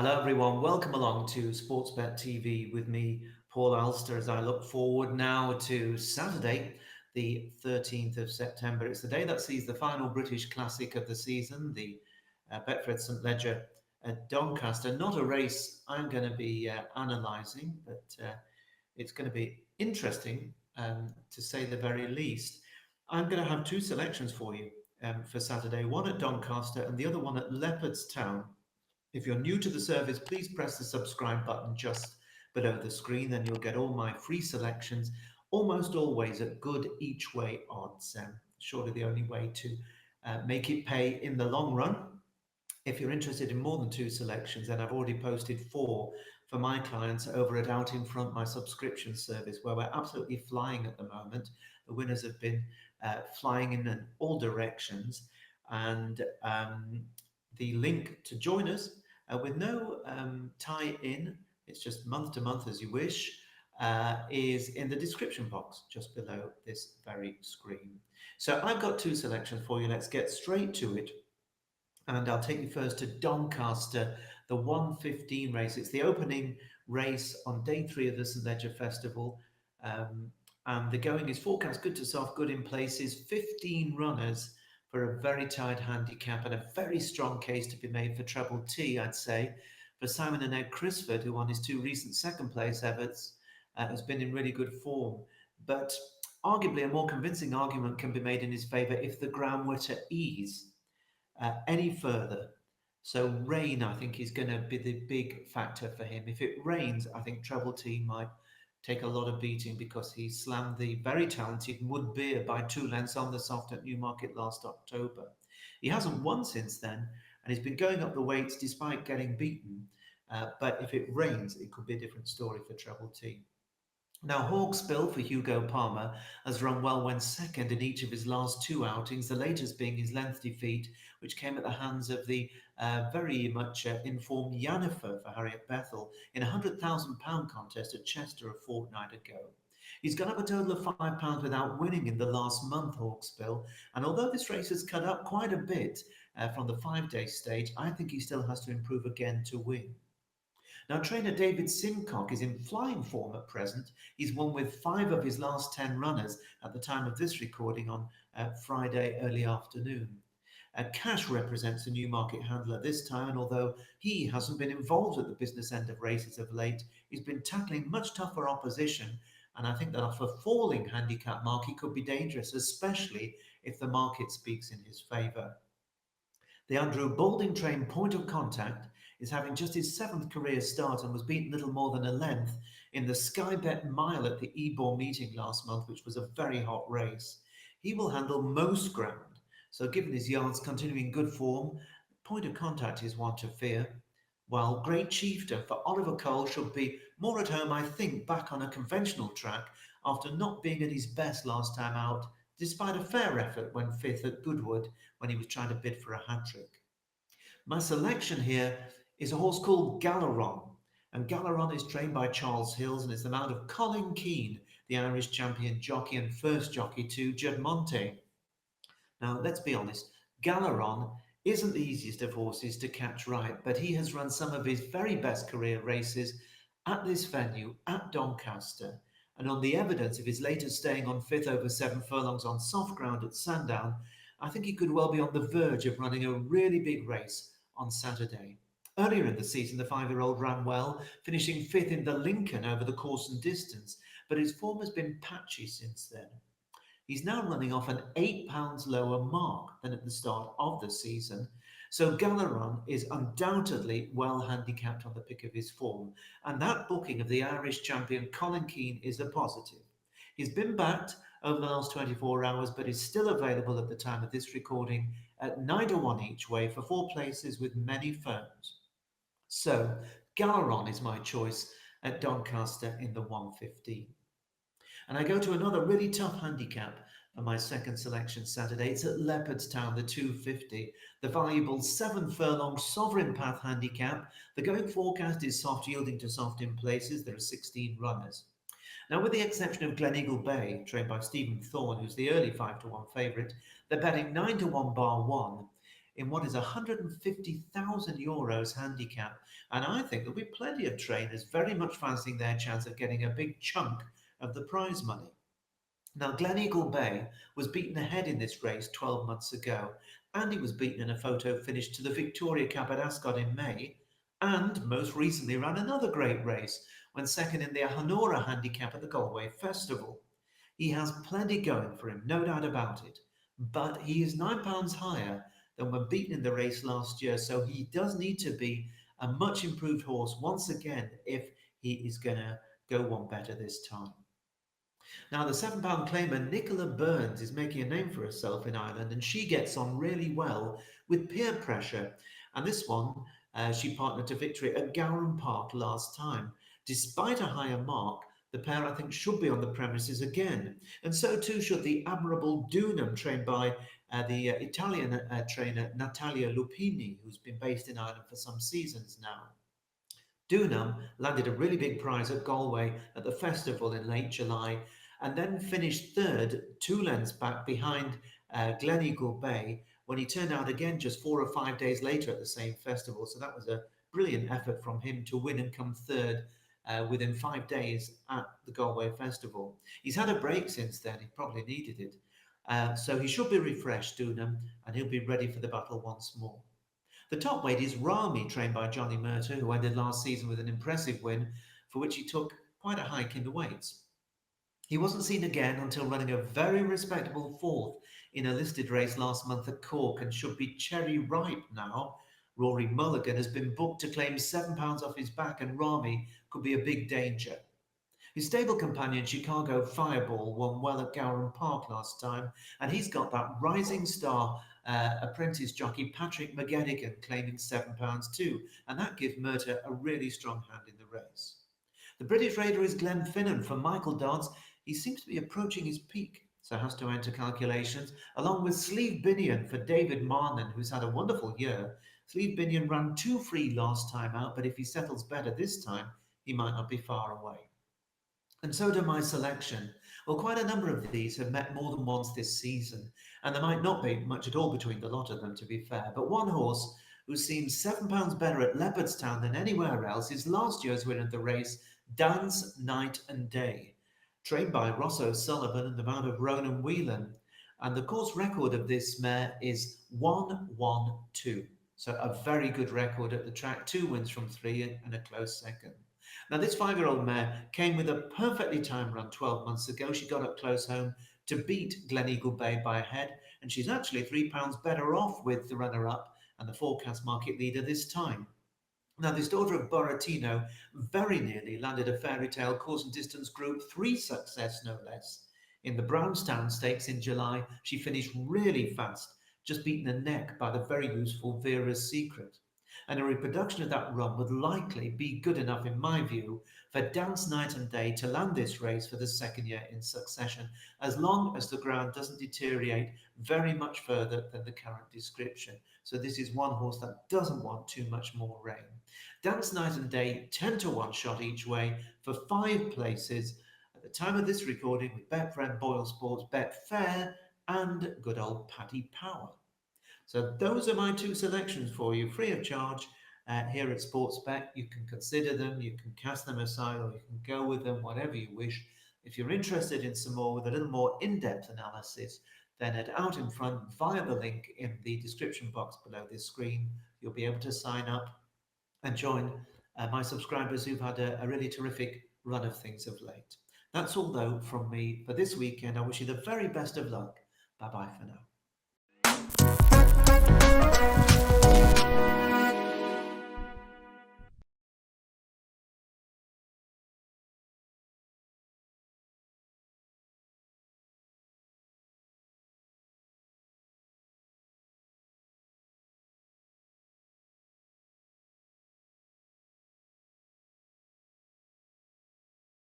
Hello, everyone. Welcome along to Sportsbet TV with me, Paul Alster, as I look forward now to Saturday, the 13th of September. It's the day that sees the final British Classic of the season, the Betfred St Ledger at Doncaster. Not a race I'm going to be analysing, but it's going to be interesting to say the very least. I'm going to have two selections for you for Saturday, one at Doncaster and the other one at Leopardstown. If you're new to the service, please press the subscribe button just below the screen, then you'll get all my free selections, almost always at good each way odds. Surely the only way to make it pay in the long run. If you're interested in more than two selections, then I've already posted four for my clients over at Out in Front, my subscription service, where we're absolutely flying at the moment. The winners have been flying in all directions. And the link to join us with no tie-in, it's just month to month as you wish, is in the description box just below this very screen. So I've got two selections for you. Let's get straight to it. And I'll take you first to Doncaster, the 1:15 race. It's the opening race on day 3 of the St Ledger Festival. And the going is forecast good to soft, good in places. 15 runners for a very tight handicap and a very strong case to be made for treble T, I'd say. For Simon and Ed Crisford, who on his two recent second place efforts has been in really good form. But arguably a more convincing argument can be made in his favour if the ground were to ease any further. So rain, I think, is going to be the big factor for him. If it rains, I think treble T might take a lot of beating because he slammed the very talented Wood Beer by 2 lengths on the soft at Newmarket last October. He hasn't won since then, and he's been going up the weights despite getting beaten. But if it rains, it could be a different story for treble T. Now, Hawksbill for Hugo Palmer has run well when second in each of his last 2 outings, the latest being his length defeat, which came at the hands of the very much informed Yennefer for Harriet Bethel in a £100,000 contest at Chester a fortnight ago. He's gone up a total of £5 without winning in the last month, Hawksbill, and although this race has cut up quite a bit from the 5-day stage, I think he still has to improve again to win. Now, trainer David Simcock is in flying form at present. He's won with 5 of his last 10 runners at the time of this recording on Friday early afternoon. Cash represents the Newmarket handler this time, and although he hasn't been involved at the business end of races of late, he's been tackling much tougher opposition, and I think that off a falling handicap mark, he could be dangerous, especially if the market speaks in his favour. The Andrew Balding trained Point of Contact is having just his 7th career start and was beaten little more than a length in the Sky Bet Mile at the Ebor meeting last month, which was a very hot race. He will handle most ground, so given his yards continuing good form, Point of Contact is one to fear. While Great Chieftain for Oliver Cole should be more at home, I think, back on a conventional track after not being at his best last time out, despite a fair effort when 5th at Goodwood when he was trying to bid for a hat-trick. My selection here is a horse called Galaron, and Galaron is trained by Charles Hills and is the mount of Colin Keane, the Irish champion jockey and first jockey to Judd Monte. Now, let's be honest, Galaron isn't the easiest of horses to catch right, but he has run some of his very best career races at this venue, at Doncaster, and on the evidence of his latest staying on 5th over 7 furlongs on soft ground at Sandown, I think he could well be on the verge of running a really big race on Saturday. Earlier in the season, the 5-year-old ran well, finishing 5th in the Lincoln over the course and distance, but his form has been patchy since then. He's now running off an £8 lower mark than at the start of the season, so Galaron is undoubtedly well handicapped on the pick of his form, and that booking of the Irish champion Colin Keane is a positive. He's been backed over the last 24 hours, but is still available at the time of this recording at 9-1 each way for 4 places with many firms. So, Galaron is my choice at Doncaster in the 1:15. And I go to another really tough handicap for my second selection Saturday. It's at Leopardstown, the 2:50. The valuable 7 furlong Sovereign Path handicap. The going forecast is soft, yielding to soft in places. There are 16 runners. Now, with the exception of Gleneagle Bay, trained by Stephen Thorne, who's the early 5-1 favourite, they're betting 9-1 bar 1. in what is €150,000 handicap. And I think there'll be plenty of trainers very much fancying their chance of getting a big chunk of the prize money. Now, Gleneagle Bay was beaten ahead in this race 12 months ago, and he was beaten in a photo finish to the Victoria Cup at Ascot in May, and most recently ran another great race when second in the Honora handicap at the Galway Festival. He has plenty going for him, no doubt about it, but he is £9 higher than when beaten in the race last year, so he does need to be a much improved horse once again if he is going to go one better this time. Now, the £7 claimer Nicola Burns is making a name for herself in Ireland, and she gets on really well with peer pressure. And this one, she partnered to victory at Gowran Park last time. Despite a higher mark, the pair, I think, should be on the premises again. And so too should the admirable Dunham, trained by the Italian trainer Natalia Lupini, who's been based in Ireland for some seasons now. Dunham landed a really big prize at Galway at the festival in late July and then finished third, 2 lengths back behind Gleneagle Bay when he turned out again just 4 or 5 days later at the same festival. So that was a brilliant effort from him to win and come third within 5 days at the Galway Festival. He's had a break since then, he probably needed it. So he should be refreshed, Dunham, and he'll be ready for the battle once more. The top weight is Rami, trained by Johnny Murter, who ended last season with an impressive win, for which he took quite a hike in the weights. He wasn't seen again until running a very respectable fourth in a listed race last month at Cork and should be cherry ripe now. Rory Mulligan has been booked to claim £7 off his back, and Rami could be a big danger. His stable companion Chicago Fireball won well at Gowran Park last time, and he's got that rising star apprentice jockey Patrick McGettigan claiming £7 too, and that gives Murter a really strong hand in the race. The British raider is Glenn Finnan for Michael Dodds. He seems to be approaching his peak, so has to enter calculations, along with Sleeve Binion for David Marnan, who's had a wonderful year. Sleeve Binion ran 2 free last time out, but if he settles better this time, he might not be far away. And so do my selection. Well, quite a number of these have met more than once this season, and there might not be much at all between the lot of them, to be fair. But one horse who seems £7 better at Leopardstown than anywhere else is last year's winner of the race, Dance Night and Day, trained by Rosso Sullivan and the man of Ronan Whelan. And the course record of this mare is 1-1-2. So a very good record at the track, 2 wins from 3 and a close second. Now, this 5-year-old mare came with a perfectly timed run 12 months ago. She got up close home to beat Gleneagle Bay by a head, and she's actually £3 better off with the runner-up and the forecast market leader this time. Now, this daughter of Vafortino very nearly landed a fairy tale course and distance Group 3 success, no less. In the Brownstown Stakes in July, she finished really fast, just beaten a neck by the very useful Vera's Secret. And a reproduction of that run would likely be good enough, in my view, for Dance Night and Day to land this race for the second year in succession, as long as the ground doesn't deteriorate very much further than the current description. So this is one horse that doesn't want too much more rain. Dance Night and Day 10-1 shot each way for 5 places at the time of this recording with Betfred, Boyle Sports, Betfair and good old Paddy Power. So those are my 2 selections for you, free of charge here at Sportsbet. You can consider them, you can cast them aside, or you can go with them, whatever you wish. If you're interested in some more with a little more in-depth analysis, then head out in front via the link in the description box below this screen. You'll be able to sign up and join my subscribers who've had a really terrific run of things of late. That's all, though, from me for this weekend. I wish you the very best of luck. Bye-bye for now.